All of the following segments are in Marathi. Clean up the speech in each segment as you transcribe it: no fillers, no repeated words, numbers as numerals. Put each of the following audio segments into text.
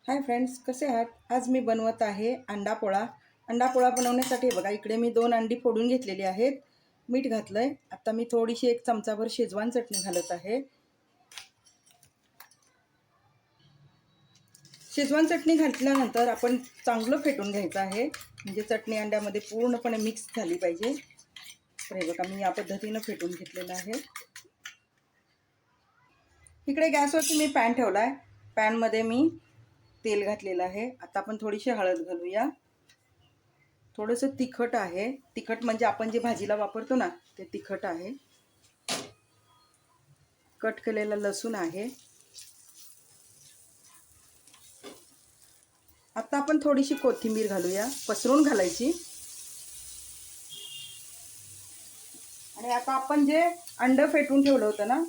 हाय फ्रेंड्स, कसे आहात? आज मी बनवत आहे अंडा पोळा. अंडा पोळा बनवण्यासाठी बघा इकडे मी 2 अंडी फोडून घेतलेली आहेत. मीठ घातलं आहे. आता मी थोडीशी 1 चमचाभर शेजवान चटणी घालत आहे. शेजवान चटणी घातल्यानंतर आपण चांगलं फेटून घ्यायचं आहे, म्हणजे चटणी अंड्यामध्ये पूर्णपणे मिक्स झाली पाहिजे. तर हे बघा मी या पद्धतीनं फेटून घेतलेलं आहे. इकडे गॅसवरती मी पॅन ठेवला आहे. पॅनमध्ये मी तेल घातलेलं आहे. आता आपण थोडीशी हळद घालूया. थोडंसं तिखट आहे. तिखट म्हणजे आपण जे भाजीला वापरतो ना ते तिखट आहे. कट केलेला लसूण आहे. आता आपण थोडीशी कोथिंबीर घालूया, पसरून घालायची. आणि आता आपण जे अंड फेटून ठेवलं होतं ना,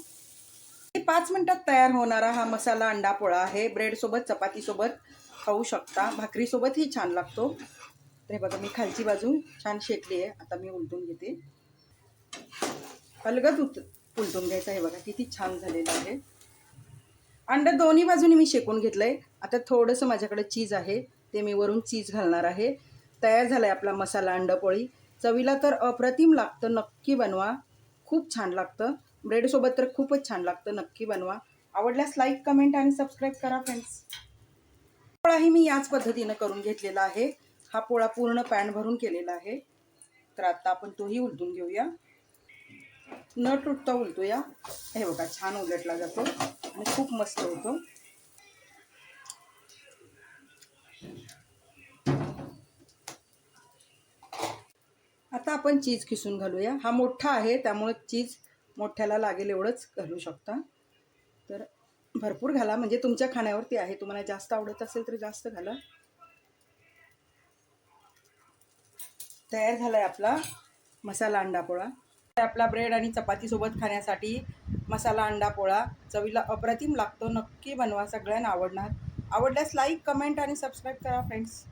5 मिनिटात तयार होणारा हा मसाला अंडा पोळा आहे. ब्रेड सोबत, चपाती सोबत खाऊ शकता, भाकरी सोबतही छान लागतो. तर हे बघा मी खालची बाजू छान शेकली आहे. आता मी उलटून घेते. अलगद उलटून घ्यायचं. हे बघा किती छान झालेलं आहे. अंडा दोन्ही बाजूनी मी शेकून घेतलंय. आता थोडंसं माझ्याकडे चीज आहे, ते मी वरून चीज घालणार आहे. तयार झालाय आपला मसाला अंडा पोळी. चवीला तर अप्रतिम लागतं, नक्की बनवा. खूप छान लागतं. ब्रेडसोबत तर खूपच छान लागतं, नक्की बनवा. आवडल्यास लाईक, कमेंट आणि सबस्क्राईब करा फ्रेंड्स. पोळाही मी याच पद्धतीनं करून घेतलेला आहे. हा पोळा पूर्ण पॅन भरून केलेला आहे. तर आता आपण तोही उलटून घेऊया. न तुटता उलटूया. हे बघा छान उलटला जातो आणि खूप मस्त होतो. आता आपण चीज किसून घालूया. हा मोठा आहे त्यामुळे चीज मोठ्याला लागेल एवढंच घालू शकता. तर भरपूर घाला, म्हणजे तुमच्या खाण्यावरती आहे. तुम्हाला जास्त आवडत असेल तर जास्त घाला. तयार झालाय आपला मसाला अंडा पोळा. आपला ब्रेड आणि चपाती सोबत खाण्यासाठी मसाला अंडा पोळा चवीला अप्रतिम लागतो. नक्की बनवा, सगळ्यांना आवडणार. आवडल्यास लाईक, कमेंट आणि सबस्क्राईब करा फ्रेंड्स.